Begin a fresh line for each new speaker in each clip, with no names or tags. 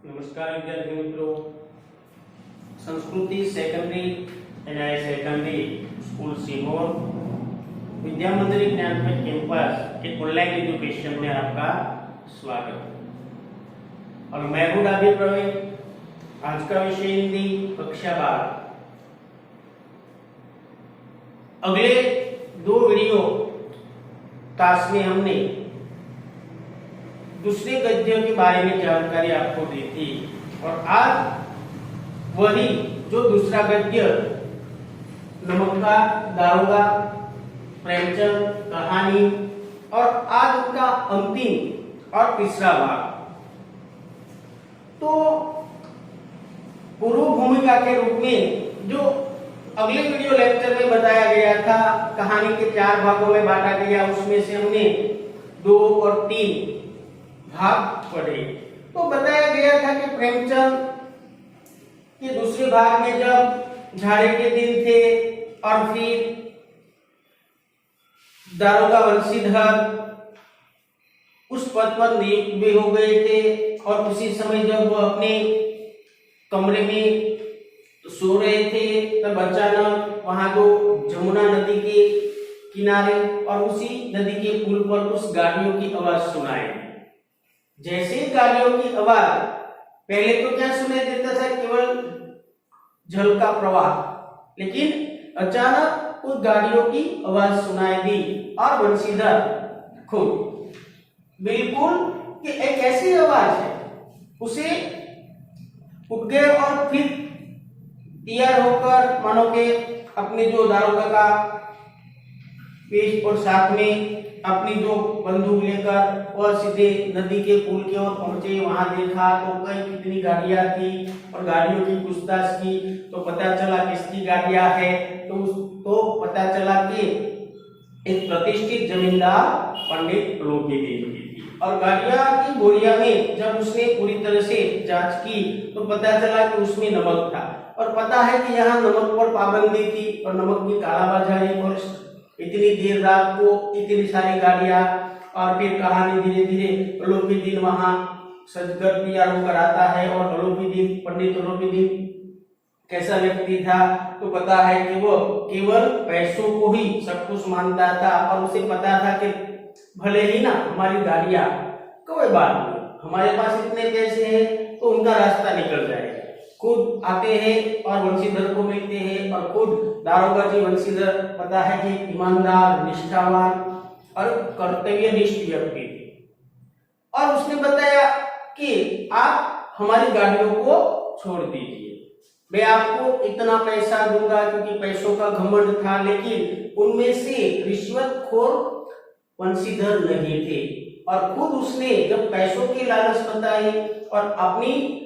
नमस्कार विद्यार्थी मित्रों, संस्कृति सेकेंडरी एनआई secondary school Sehore Vidya Mandir Gyanpeeth campus के ऑनलाइन एजुकेशन में आपका स्वागत है। और मैं हूं डाबी प्रवीण। आज का विषय हिंदी कक्षा 12। अगले दो वीडियो क्लास में हमने दूसरे गद्य के बारे में जानकारी आपको दी थी और आज वही जो दूसरा गद्य नमक्का, दारोगा, प्रेमचंद कहानी और आज उनका अंतिम और तीसरा भाग। तो पूर्व भूमिका के रूप में जो अगले वीडियो लेक्चर में बताया गया था, कहानी के 4 भागों में बांटा गया, उसमें से हमने 2 और 3 भाग पढ़े। तो बताया गया था कि प्रेमचंद के दूसरे भाग में जब झाड़े के दिन थे और फिर दारोगा वंशीधर उस पद पर नियुक्त भी हो गए थे और उसी समय जब वो अपने कमरे में सो रहे थे तब अचानक वहां जो जमुना नदी के किनारे और उसी नदी के पुल पर कुछ गाड़ियों की आवाज सुनाई। जैसे गाड़ियों की आवाज पहले तो क्या सुनाई देता था, केवल जल का प्रवाह, लेकिन अचानक उस गाड़ियों की आवाज सुनाई दी और वंशीधर खुद बिल्कुल कि एक ऐसी आवाज है, उसे उठ गए और फिर तैयार होकर मानो के अपने जो दारोगा का पेश और साथ में अपनी जो बंदूक लेकर वह सीधे नदी के पुल की ओर पहुंचे। वहां देखा तो कई कितनी गाड़ियां थी और गाड़ियों की पूछताछ की तो पता चला किसकी गाड़ियां है। तो पता चला कि एक प्रतिष्ठित जमींदार पंडित लोकीदीप की थी। और गाड़ियां की बोरिया में जब उसने पूरी तरह से जांच की तो पता चला कि उसमें नमक था। और पता है कि यहाँ नमक पर पाबंदी थी और नमक की कालाबाजारी और इतनी देर रात को इतनी सारी गाड़ियां। और फिर कहानी धीरे धीरे लोकीदीप वहां सजकर तैयार होकर आता है और लोकीदीप पंडित लोकीदीप कैसा व्यक्ति था तो पता है कि वो केवल पैसों को ही सब कुछ मानता था और उसे पता था कि भले ही ना हमारी गाड़ियां कोई बात नहीं, हमारे पास इतने पैसे हैं तो उनका रास्ता निकल जाएगा। खुद आते हैं और वंशीधर को मिलते हैं और खुद दारोगा जी वंशीधर पता है कि ईमानदार, निष्ठावान और कर्तव्यनिष्ठ व्यक्ति थे। और उसने बताया कि आप हमारी गाड़ियों को छोड़ दीजिए, मैं आपको इतना पैसा दूंगा, क्योंकि पैसों का घमंड था। लेकिन उनमें से रिश्वतखोर वंशीधर नहीं थे और खुद उसने जब पैसों की लालच बताई और अपनी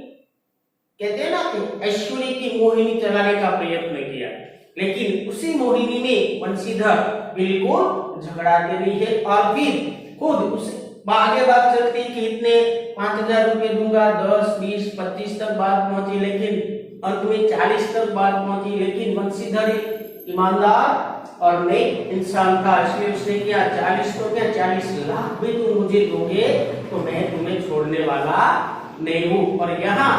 कहते हैं ना कि ऐश्वर्य की मोहिनी चलाने का प्रयत्न किया, लेकिन उसी मोहिनी में वंशीधर बिल्कुल झगड़ाते नहीं है। और फिर खुद उसे आगे बात चलती कि इतने 5000 रुपए दूंगा, 10, 20, 25 तक बात पहुंची, लेकिन अंत में 40 तक बात पहुंची। लेकिन वंशीधर ईमानदार और नेक इंसान था, इसलिए उसने किया 40 तो क्या 40 लाख भी तुम मुझे दोगे तो मैं तुम्हें छोड़ने वाला नहीं हूं। और यहाँ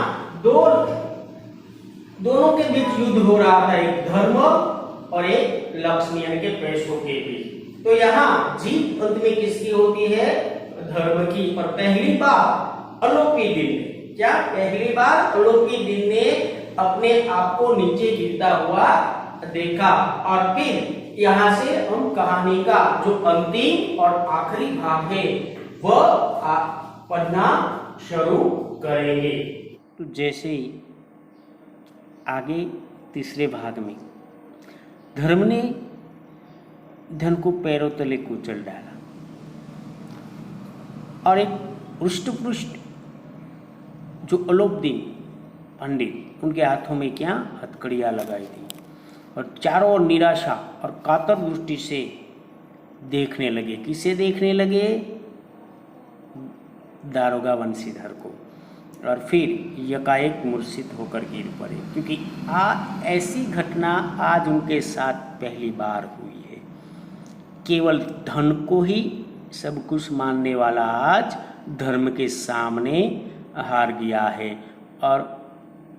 दोनों के बीच युद्ध हो रहा था, एक धर्म और एक लक्ष्मी यानी के पैसों के बीच। तो यहाँ जीत अंत में किसकी होती है? धर्म की। और पहली बार लोकीदीप ने क्या पहली बार लोकीदीप ने अपने आप को नीचे गिरता हुआ देखा। और फिर यहाँ से हम कहानी का जो अंतिम और आखिरी भाग है वह पढ़ना शुरू करेंगे। तो जैसे ही आगे तीसरे भाग में धर्म ने धन को पैरों तले कुचल डाला और एक पृष्ठ जो अलोपदीप पंडित उनके हाथों में क्या हथकड़ियां लगाई थी और चारों ओर निराशा और कातर दृष्टि से देखने लगे। किसे देखने लगे? दारोगा वंशीधर को। और फिर यकाएक मूर्छित होकर गिर पड़े, क्योंकि ऐसी घटना आज उनके साथ पहली बार हुई है। केवल धन को ही सब कुछ मानने वाला आज धर्म के सामने हार गया है। और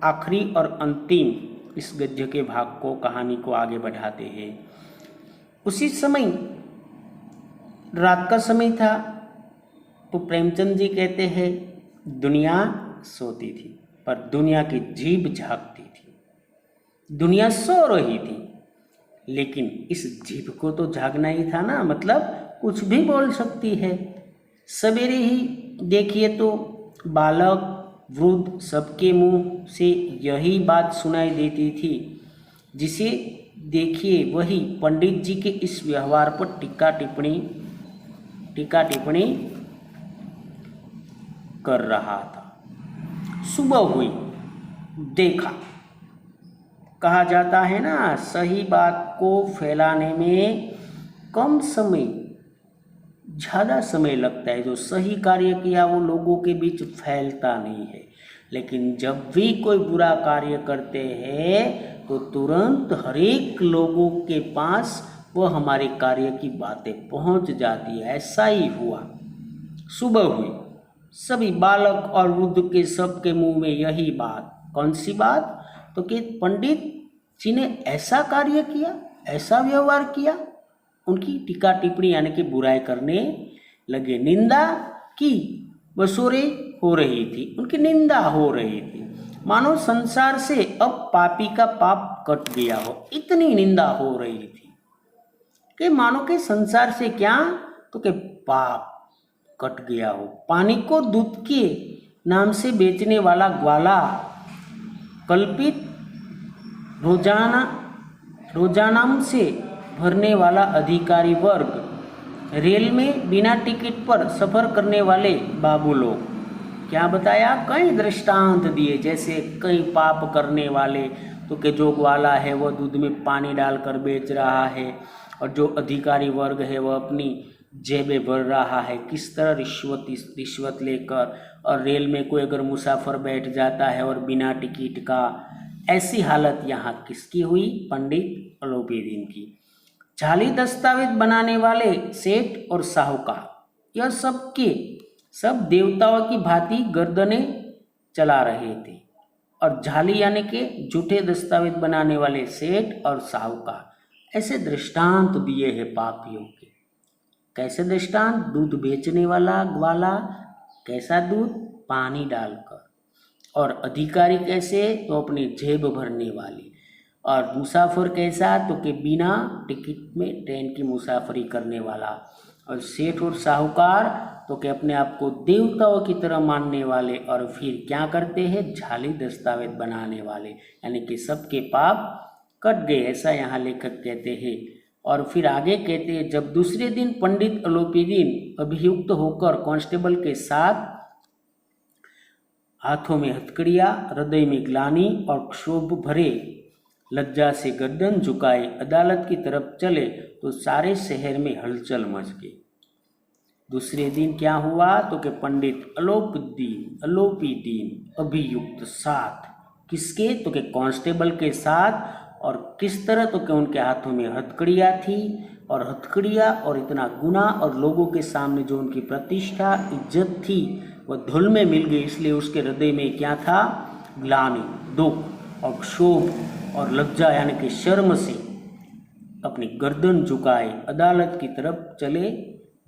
आखिरी और अंतिम इस गद्य के भाग को, कहानी को आगे बढ़ाते हैं। उसी समय रात का समय था, तो प्रेमचंद जी कहते हैं दुनिया सोती थी पर दुनिया की जीभ जागती थी। दुनिया सो रही थी लेकिन इस जीभ को तो जागना ही था ना, मतलब कुछ भी बोल सकती है। सवेरे ही देखिए तो बालक वृद्ध सबके मुंह से यही बात सुनाई देती थी, जिसे देखिए वही पंडित जी के इस व्यवहार पर टीका टिप्पणी कर रहा था। सुबह हुई, देखा। कहा जाता है ना, सही बात को फैलाने में कम समय ज़्यादा समय लगता है। जो सही कार्य किया वो लोगों के बीच फैलता नहीं है, लेकिन जब भी कोई बुरा कार्य करते हैं तो तुरंत हर एक लोगों के पास वह हमारे कार्य की बातें पहुंच जाती है। ऐसा ही हुआ। सुबह हुई, सभी बालक और वृद्ध के सबके मुंह में यही बात। कौन सी बात? तो कि पंडित जी ने ऐसा कार्य किया, ऐसा व्यवहार किया। उनकी टीका टिप्पणी यानी कि बुराई करने लगे। निंदा की बसोरे हो रही थी, उनकी निंदा हो रही थी, मानो संसार से अब पापी का पाप कट गया हो। इतनी निंदा हो रही थी कि मानो के संसार से क्या, तो कि पाप कट गया हो। पानी को दूध के नाम से बेचने वाला ग्वाला, कल्पित रोजानाम से भरने वाला अधिकारी वर्ग, रेल में बिना टिकट पर सफर करने वाले बाबू लोग, क्या बताया, कई दृष्टांत दिए। जैसे कई पाप करने वाले, तो कि जो ग्वाला है वह दूध में पानी डालकर बेच रहा है, और जो अधिकारी वर्ग है वह अपनी जेबें भर रहा है, किस तरह रिश्वत लेकर। और रेल में कोई अगर मुसाफिर बैठ जाता है और बिना टिकट का, ऐसी हालत यहाँ किसकी हुई? पंडित अलोपीदीन की। जाली दस्तावेज बनाने वाले सेठ और साहूकार, यह सब देवताओं की भांति गर्दनें चला रहे थे। और जाली यानी कि झूठे दस्तावेज बनाने वाले सेठ और साहूकार, ऐसे दृष्टांत दिए हैं पापियों के। कैसे दृष्टांत? दूध बेचने वाला ग्वाला, कैसा दूध? पानी डालकर। और अधिकारी कैसे? तो अपनी जेब भरने वाली। और मुसाफिर कैसा? तो कि बिना टिकट में ट्रेन की मुसाफरी करने वाला। और सेठ और साहूकार तो कि अपने आप को देवताओं की तरह मानने वाले। और फिर क्या करते हैं? जाली दस्तावेज बनाने वाले, यानी कि सबके पाप कट गए, ऐसा यहाँ लेखक कहते हैं। और फिर आगे कहते हैं, जब दूसरे दिन पंडित अलोपीदीन अभियुक्त होकर कांस्टेबल के साथ हाथों में हथकड़ियाँ, हृदय में ग्लानि और क्षोभ भरे लज्जा से गर्दन झुकाए अदालत की तरफ चले, तो सारे शहर में हलचल मच गई। दूसरे दिन क्या हुआ? तो कि पंडित अलोपीदीन अभियुक्त साथ, किसके? तो कि कांस्टेबल के साथ। और किस तरह? तो कि उनके हाथों में हथकड़ियाँ थी, और हथकड़ियाँ और इतना गुना, और लोगों के सामने जो उनकी प्रतिष्ठा इज्जत थी वह धूल में मिल गई। इसलिए उसके हृदय में क्या था? ग्लानि, दुख और क्षोभ और लज्जा यानी कि शर्म से अपनी गर्दन झुकाए अदालत की तरफ चले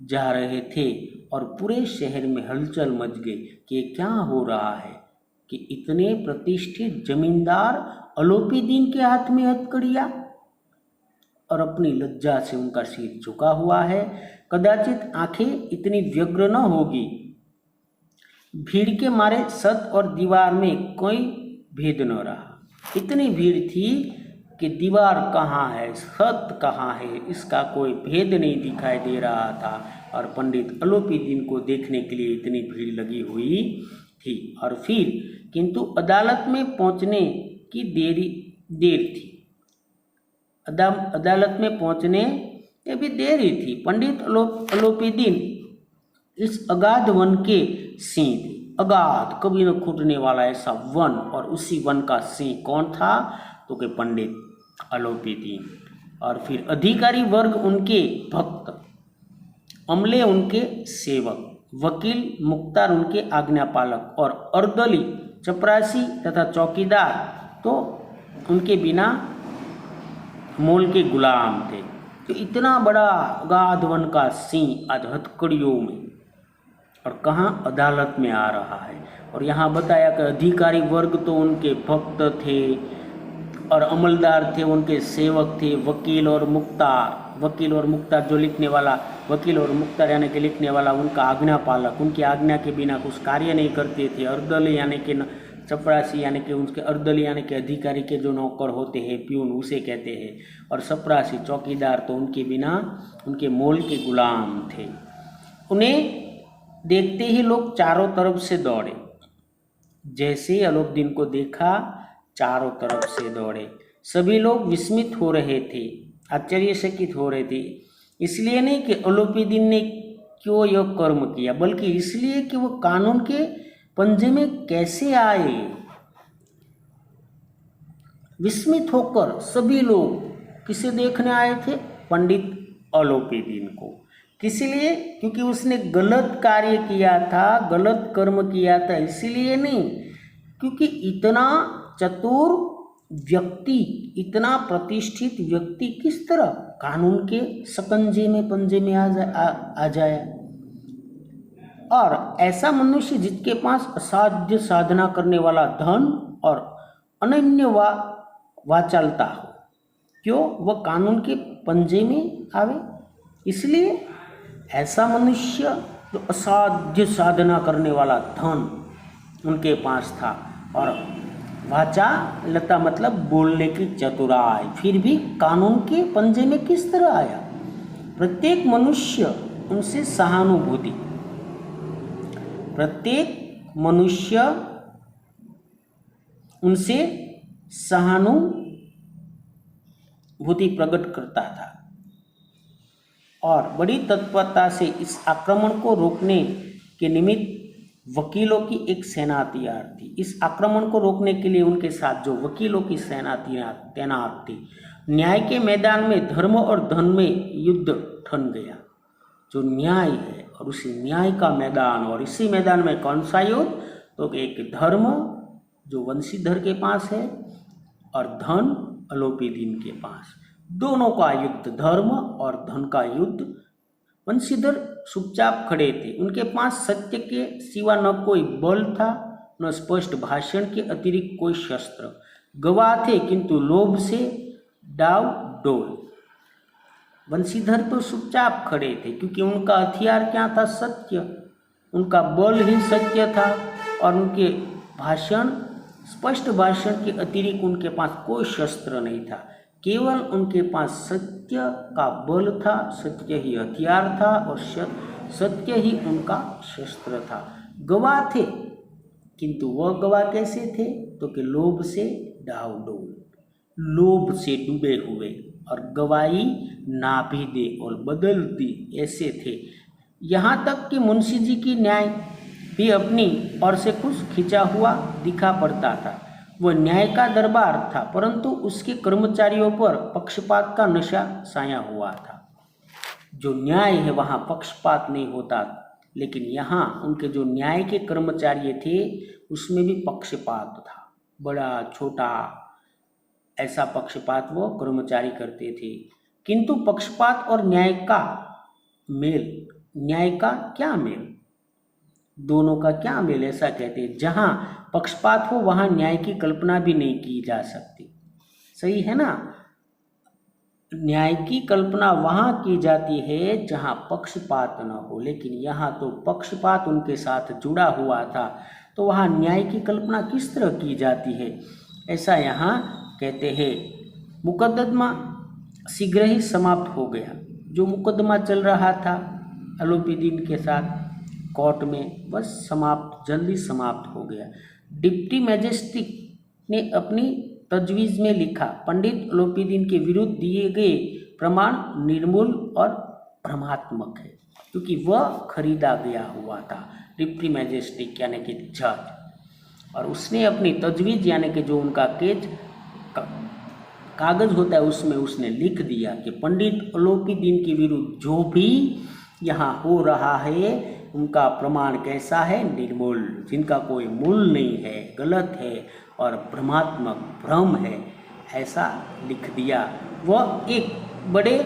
जा रहे थे। और पूरे शहर में हलचल मच गई कि क्या हो रहा है कि इतने प्रतिष्ठित जमींदार अलोपीदीन के हाथ में हथकड़ियाँ, और अपनी लज्जा से उनका सिर झुका हुआ है। कदाचित आंखें इतनी व्यग्र न होगी। भीड़ के मारे छत और दीवार में कोई भेद न रहा। इतनी भीड़ थी कि दीवार कहाँ है, छत कहाँ है, इसका कोई भेद नहीं दिखाई दे रहा था। और पंडित अलोपीदीन को देखने के लिए इतनी भीड़ लगी हुई थी। और फिर किंतु अदालत में पहुंचने की देर थी। अदालत में पहुंचने में भी देरी थी। पंडित अलोपीदीन इस अगाध वन के सिंह थे। अगाध, कभी न छूटने वाला ऐसा वन, और उसी वन का सिंह कौन था? तो कि पंडित अलोपीदीन। और फिर अधिकारी वर्ग उनके भक्त, अमले उनके सेवक, वकील मुख्तार उनके आज्ञापालक और अर्दली चपरासी तथा चौकीदार तो उनके बिना मोल के गुलाम थे। तो इतना बड़ा अगाध वन का सिंह आज हथकड़ियों में और कहाँ अदालत में आ रहा है। और यहाँ बताया कि अधिकारी वर्ग तो उनके भक्त थे और अमलदार थे, उनके सेवक थे, वकील और मुख्तार जो लिखने वाला, वकील और मुख्तार यानी कि लिखने वाला उनका आज्ञापालक, उनकी आज्ञा के बिना कुछ कार्य नहीं करते थे। अर्दली यानी कि चपरासी यानी कि उनके अर्दली यानी कि अधिकारी के जो नौकर होते हैं, प्यून उसे कहते हैं, और चपरासी चौकीदार तो उनके बिना उनके मोल के गुलाम थे। उन्हें देखते ही लोग चारों तरफ से दौड़े। जैसे अलोपदीन को देखा चारों तरफ से दौड़े। सभी लोग विस्मित हो रहे थे, आश्चर्यचकित हो रहे थे। इसलिए नहीं कि अलोपदीन ने क्यों यह कर्म किया, बल्कि इसलिए कि वो कानून के पंजे में कैसे आए। विस्मित होकर सभी लोग किसे देखने आए थे? पंडित अलोपदीन को। किस लिए? क्योंकि उसने गलत कार्य किया था, गलत कर्म किया था, इसीलिए नहीं, क्योंकि इतना चतुर व्यक्ति, इतना प्रतिष्ठित व्यक्ति किस तरह कानून के सकंजे में पंजे में आ जाए। और ऐसा मनुष्य जिसके पास असाध्य साधना करने वाला धन और अनन्य वाचालता हो, क्यों वह कानून के पंजे में आवे? इसलिए ऐसा मनुष्य जो असाध्य साधना करने वाला धन उनके पास था और वाचालता मतलब बोलने की चतुराई, फिर भी कानून के पंजे में किस तरह आया? प्रत्येक मनुष्य उनसे सहानुभूति, प्रत्येक मनुष्य उनसे सहानुभूति प्रकट करता था और बड़ी तत्परता से इस आक्रमण को रोकने के निमित्त वकीलों की एक सेना तैयार थी। इस आक्रमण को रोकने के लिए उनके साथ जो वकीलों की सेना तैनात थी। न्याय के मैदान में धर्म और धन में युद्ध ठन गया। जो न्याय है और उसी न्याय का मैदान, और इसी मैदान में कौन सा युद्ध? तो एक धर्म जो वंशीधर के पास है और धन अलोपीदीन के पास, दोनों का युद्ध, धर्म और धन का युद्ध। वंशीधर चुपचाप खड़े थे, उनके पास सत्य के सिवा न कोई बल था, न स्पष्ट भाषण के अतिरिक्त कोई शस्त्र। गवाह थे किंतु लोभ से डाव डोल। वंशीधर तो चुपचाप खड़े थे क्योंकि उनका हथियार क्या था? सत्य। उनका बल ही सत्य था और उनके भाषण, स्पष्ट भाषण के अतिरिक्त उनके पास कोई शस्त्र नहीं था। केवल उनके पास सत्य का बल था, सत्य ही हथियार था और सत्य ही उनका शस्त्र था। गवाह थे किंतु वह गवाह कैसे थे? तो कि लोभ से डावडोल, लोभ से डूबे हुए और गवाही नाभि दे और बदलती ऐसे थे। यहाँ तक कि मुंशी जी की न्याय भी अपनी ओर से कुछ खिंचा हुआ दिखा पड़ता था। वह न्याय का दरबार था, परंतु उसके कर्मचारियों पर पक्षपात का नशा छाया हुआ था। जो न्याय है वहाँ पक्षपात नहीं होता, लेकिन यहाँ उनके जो न्याय के कर्मचारी थे उसमें भी पक्षपात था। बड़ा छोटा ऐसा पक्षपात वो कर्मचारी करते थे। किंतु पक्षपात और न्याय का मेल, न्याय का क्या मेल? दोनों का क्या मेल? ऐसा कहते हैं जहाँ पक्षपात हो वहाँ न्याय की कल्पना भी नहीं की जा सकती। सही है ना? न्याय की कल्पना वहाँ की जाती है जहाँ पक्षपात न हो, लेकिन यहाँ तो पक्षपात उनके साथ जुड़ा हुआ था, तो वहाँ न्याय की कल्पना किस तरह की जाती है? ऐसा यहाँ कहते हैं। मुकदमा शीघ्र ही समाप्त हो गया। जो मुकदमा चल रहा था अलोपीदीन के साथ कोर्ट में, बस समाप्त, जल्दी समाप्त हो गया। डिप्टी मैजिस्ट्रेट ने अपनी तजवीज़ में लिखा, पंडित अलोपीदीन के विरुद्ध दिए गए प्रमाण निर्मूल और भ्रमात्मक है, क्योंकि वह खरीदा गया हुआ था। डिप्टी मैजिस्ट्रेट यानी कि जज, और उसने अपनी तजवीज़ यानी कि जो उनका केस कागज होता है उसमें उसने लिख दिया कि पंडित अलोपीदीन के विरुद्ध जो भी यहाँ हो रहा है
उनका प्रमाण कैसा है? निर्मूल, जिनका कोई मूल नहीं है, गलत है और भ्रमात्मक भ्रम है, ऐसा लिख दिया। वह एक बड़े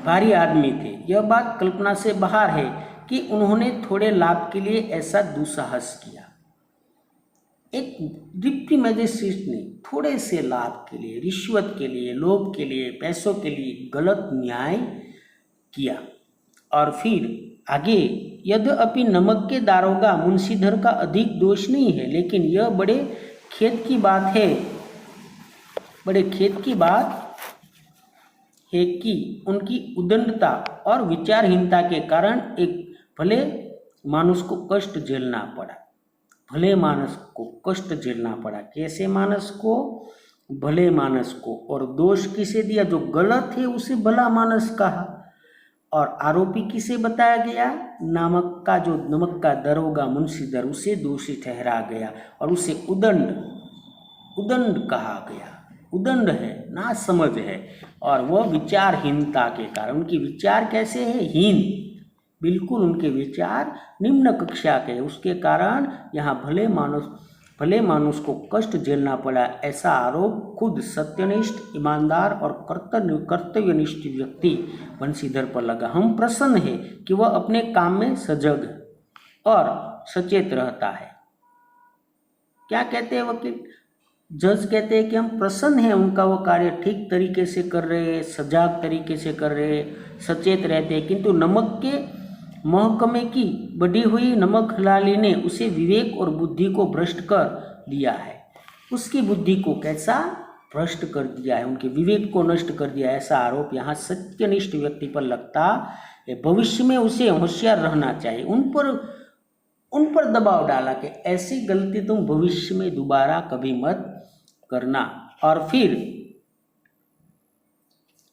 भारी आदमी थे। यह बात कल्पना से बाहर है कि उन्होंने थोड़े लाभ के लिए ऐसा दुस्साहस किया। एक डिप्टी मजिस्ट्रेट ने थोड़े से लाभ के लिए, रिश्वत के लिए, लोभ के लिए, पैसों के लिए गलत न्याय किया। और फिर आगे, यद्यपि नमक के दारोगा मुंशीधर का अधिक दोष नहीं है, लेकिन यह बड़े खेद की बात है कि उनकी उद्दंडता और विचारहीनता के कारण एक भले मानुष को कष्ट झेलना पड़ा। कैसे मानस को? भले मानस को। और दोष किसे दिया? जो गलत है उसे भला मानस कहा। और आरोपी किसे बताया गया? नमक का दरोगा मुंशीधर, उसे दोषी ठहरा गया और उसे उदंड कहा गया। उदंड है, ना समझ है। और वह विचारहीनता के कारण, उनके विचार कैसे है? हीन, बिल्कुल उनके विचार निम्न कक्षा के, उसके कारण यहाँ भले मानुष को कष्ट झेलना पड़ा, ऐसा आरोप खुद सत्यनिष्ठ, ईमानदार और कर्तव्यनिष्ठ व्यक्ति बंशीधर पर लगा। हम प्रसन्न हैं कि वह अपने काम में सजग और सचेत रहता है। क्या कहते हैं वकील? जज कहते हैं कि हम प्रसन्न हैं, उनका वो कार्य ठीक तरीके से कर रहे हैं, सजाग तरीके से कर रहे हैं, सचेत रहते हैं। किंतु नमक के महकमे की बढ़ी हुई नमक हलाली ने उसे विवेक और बुद्धि को भ्रष्ट कर दिया है। उसकी बुद्धि को कैसा भ्रष्ट कर दिया है? उनके विवेक को नष्ट कर दिया है। ऐसा आरोप यहाँ सत्यनिष्ठ व्यक्ति पर लगता है। भविष्य में उसे होशियार रहना चाहिए। उन पर दबाव डाला कि ऐसी गलती तुम भविष्य में दोबारा कभी मत करना। और फिर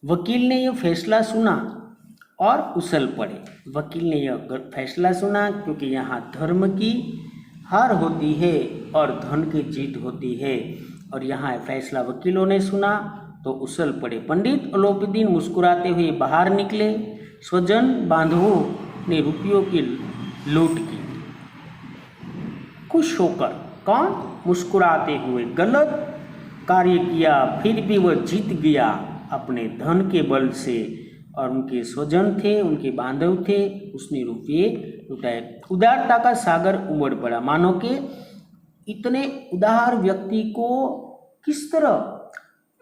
वकील ने यह फैसला सुना और उछल पड़े। वकील ने यह फैसला सुना क्योंकि यहाँ धर्म की हार होती है और धन की जीत होती है। और यहाँ फैसला वकीलों ने सुना तो उछल पड़े। पंडित अलोपीदीन मुस्कुराते हुए बाहर निकले। स्वजन बांधवों ने रुपयों की लूट की। खुश होकर, कौन? मुस्कुराते हुए। गलत कार्य किया फिर भी वह जीत गया अपने धन के बल से। और उनके स्वजन थे, उनके बांधव थे, उसने रुपये लुटाए। उदारता का सागर उमड़ पड़ा। मानो कि इतने उदार व्यक्ति को किस तरह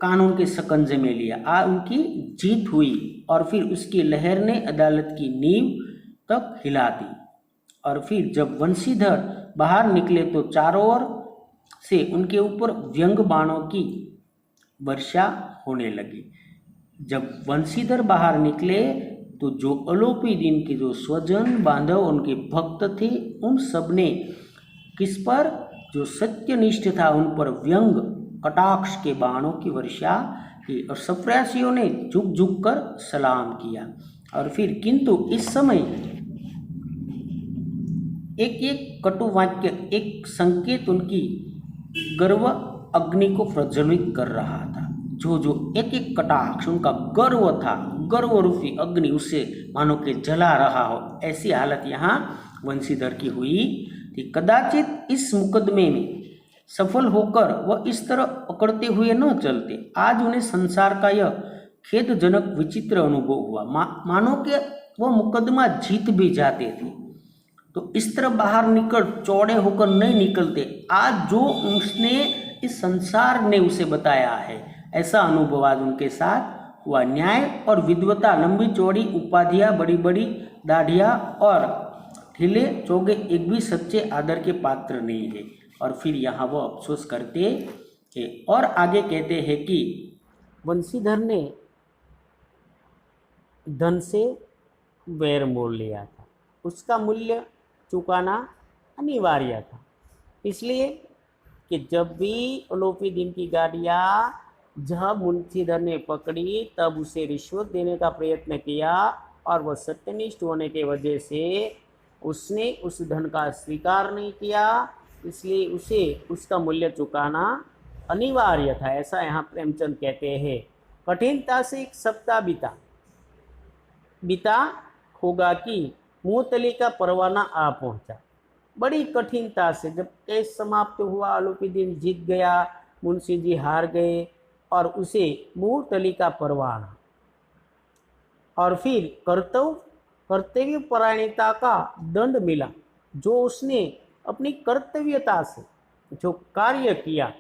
कानून के शिकंजे में लिया। उनकी जीत हुई और फिर उसकी लहर ने अदालत की नींव तक हिला दी। और फिर जब वंशीधर बाहर निकले तो चारों ओर से उनके ऊपर व्यंग बाणों की वर्षा होने लगी। जब वंशीधर बाहर निकले तो जो अलोपीदीन के जो स्वजन बांधव उनके भक्त थे, उन सब ने किस पर? जो सत्यनिष्ठ था उन पर व्यंग कटाक्ष के बाणों की वर्षा की। और सप्रासियों ने झुक झुक कर सलाम किया। और फिर किंतु इस समय एक कटु वाक्य, एक संकेत उनकी गर्व अग्नि को प्रज्वलित कर रहा था। जो एक कटाक्ष उनका गर्व था, गर्व रूपी अग्नि उसे मानो के जला रहा हो, ऐसी हालत यहाँ वंशीधर की हुई थी। कदाचित इस मुकदमे में सफल होकर वह इस तरह पकड़ते हुए न चलते। आज उन्हें संसार का यह खेदजनक विचित्र अनुभव हुआ। मानो कि वह मुकदमा जीत भी जाते थे तो इस तरह बाहर निकल चौड़े होकर नहीं निकलते। आज जो उसने इस संसार ने उसे बताया है, ऐसा अनुभव आज उनके साथ हुआ। न्याय और विद्वता, लंबी चौड़ी उपाधियाँ, बड़ी बड़ी दाढ़ियाँ और ढीले चोगे एक भी सच्चे आदर के पात्र नहीं है। और फिर यहाँ वो अफसोस करते हैं और आगे कहते हैं कि वंशीधर ने धन से वैर मोल लिया था, उसका मूल्य चुकाना अनिवार्य था। इसलिए कि जब भी अलोपीदीन की गाड़ियाँ जब मुंशीधर ने पकड़ी तब उसे रिश्वत देने का प्रयत्न किया और वह सत्यनिष्ठ होने के वजह से उसने उस धन का स्वीकार नहीं किया, इसलिए उसे उसका मूल्य चुकाना अनिवार्य था। ऐसा यहाँ प्रेमचंद कहते हैं। कठिनता से एक सप्ताह बीता होगा कि मुअत्तली का परवाना आ पहुंचा। बड़ी कठिनता से जब केस समाप्त हुआ, अलौकिद्दीन जीत गया, मुंशी जी हार गए और उसे मुअत्तली का परवाना और फिर कर्तव्य परायणता का दंड मिला। जो उसने अपनी कर्तव्यता से जो कार्य किया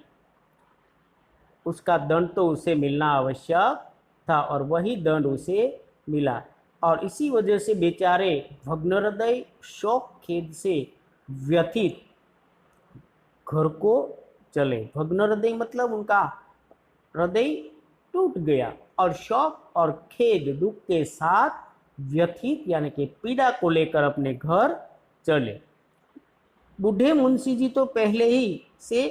उसका दंड तो उसे मिलना आवश्यक था और वही दंड उसे मिला। और इसी वजह से बेचारे भग्न हृदय शोक खेद से व्यथित घर को चले। भग्न हृदय मतलब उनका हृदय टूट गया और शोक और खेद दुख के साथ व्यथित यानी कि पीड़ा को लेकर अपने घर चले। बूढ़े मुंशी जी तो पहले ही से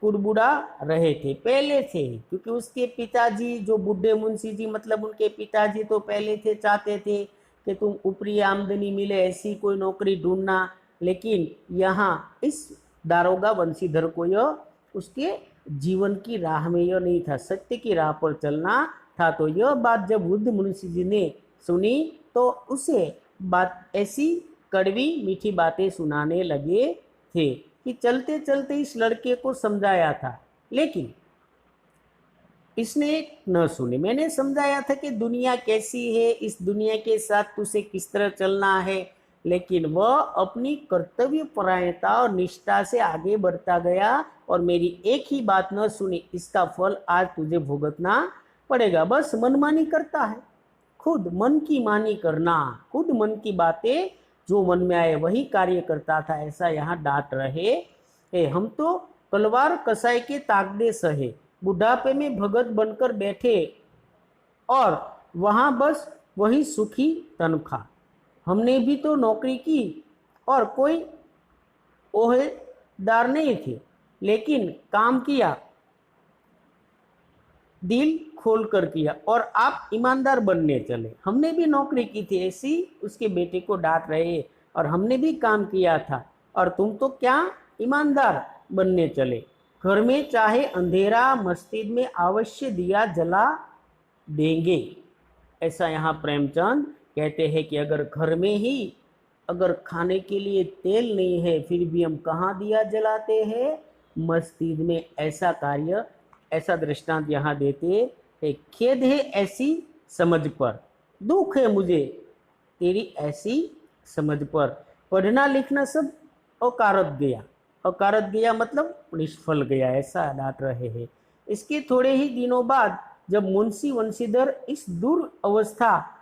कुड़बुड़ा रहे थे, पहले से ही, क्योंकि उसके पिताजी जो बूढ़े मुंशी जी मतलब उनके पिताजी तो पहले से चाहते थे कि तुम ऊपरी आमदनी मिले ऐसी कोई नौकरी ढूंढना, लेकिन यहाँ इस दारोगा वंशीधर को यह उसके जीवन की राह में यह नहीं था, सत्य की राह पर चलना था। तो यह बात जब बुद्ध मुंशी जी ने सुनी तो उसे बात ऐसी कड़वी मीठी बातें सुनाने लगे थे कि चलते चलते इस लड़के को समझाया था, लेकिन इसने न सुने। मैंने समझाया था कि दुनिया कैसी है, इस दुनिया के साथ तुझे किस तरह चलना है, लेकिन वह अपनी कर्तव्य परायणता और निष्ठा से आगे बढ़ता गया और मेरी एक ही बात न सुनी। इसका फल आज तुझे भुगतना पड़ेगा। बस मनमानी करता है, खुद मन की मानी करना, खुद मन की बातें जो मन में आए वही कार्य करता था, ऐसा यहाँ डांट रहे। हम तो तलवार कसाई के ताकदे सहे, बुढ़ापे में भगत बनकर बैठे और वहाँ बस वही सुखी तनख्वाह। हमने भी तो नौकरी की और कोई ओहदेदार नहीं थे, लेकिन काम किया, दिल खोल कर किया और आप ईमानदार बनने चले। हमने भी नौकरी की थी, ऐसी उसके बेटे को डांट रहे, और हमने भी काम किया था और तुम तो क्या ईमानदार बनने चले। घर में चाहे अंधेरा, मस्जिद में अवश्य दिया जला देंगे। ऐसा यहाँ प्रेमचंद कहते हैं कि अगर घर में ही अगर खाने के लिए तेल नहीं है फिर भी हम कहाँ दिया जलाते हैं, मस्जिद में। ऐसा कार्य, ऐसा दृष्टांत यहाँ देते हैं। खेद है ऐसी समझ पर, दुख है मुझे तेरी ऐसी समझ पर। पढ़ना लिखना सब अकारत गया, अकारत गया मतलब निष्फल गया, ऐसा डांट रहे हैं। इसके थोड़े ही दिनों बाद जब मुंशी वंशीधर इस दूर अवस्था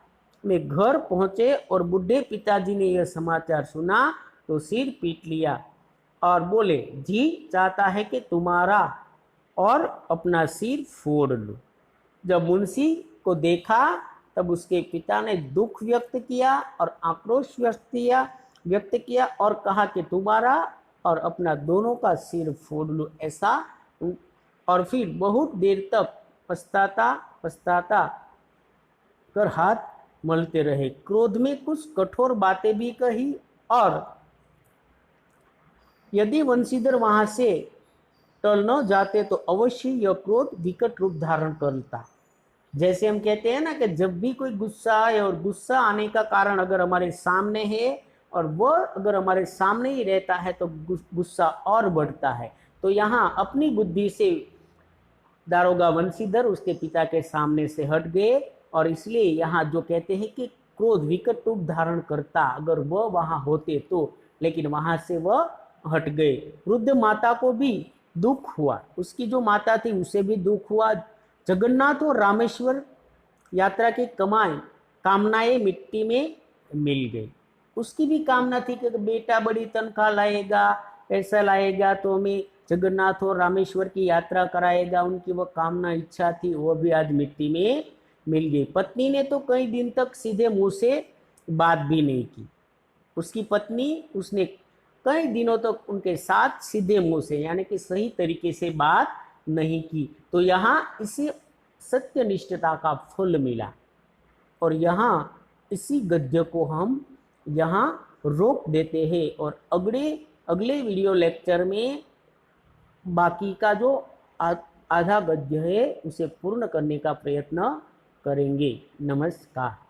में घर पहुंचे और बूढ़े पिताजी ने यह समाचार सुना तो सिर पीट लिया और बोले, जी चाहता है कि तुम्हारा और अपना सिर फोड़ लूं। जब मुंशी को देखा तब उसके पिता ने दुख व्यक्त किया और आक्रोश व्यक्त किया और कहा कि तुम्हारा और अपना दोनों का सिर फोड़ लूं, ऐसा। और फिर बहुत देर तक पछताता कर हाथ मलते रहे। क्रोध में कुछ कठोर बातें भी कही और यदि वंशीधर वहां से टल न जाते तो अवश्य यह क्रोध विकट रूप धारण करता। जैसे हम कहते हैं ना कि जब भी कोई गुस्सा आए और गुस्सा आने का कारण अगर हमारे सामने है और वह अगर हमारे सामने ही रहता है तो गुस्सा और बढ़ता है। तो यहाँ अपनी बुद्धि से दारोगा वंशीधर उसके पिता के सामने से हट गए और इसलिए यहाँ जो कहते हैं कि क्रोध विकट रूप धारण करता, अगर वह वहाँ होते तो, लेकिन वहाँ से वह हट गए। वृद्ध माता को भी दुख हुआ, उसकी जो माता थी उसे भी दुख हुआ। जगन्नाथ और रामेश्वर यात्रा की कामनाएं मिट्टी में मिल गई। उसकी भी कामना थी कि बेटा बड़ी तनख्वाह लाएगा, पैसा लाएगा तो हमें जगन्नाथ और रामेश्वर की यात्रा कराएगा। उनकी वो कामना इच्छा थी, वो भी आज मिट्टी में मिल गई। पत्नी ने तो कई दिन तक सीधे मुंह से बात भी नहीं की। उसकी पत्नी, उसने कई दिनों तक उनके साथ सीधे मुंह से यानी कि सही तरीके से बात नहीं की। तो यहाँ इसे सत्यनिष्ठता का फल मिला और यहाँ इसी गद्य को हम यहाँ रोक देते हैं और अगले वीडियो लेक्चर में बाकी का जो आधा गद्य है उसे पूर्ण करने का प्रयत्न करेंगे। नमस्कार।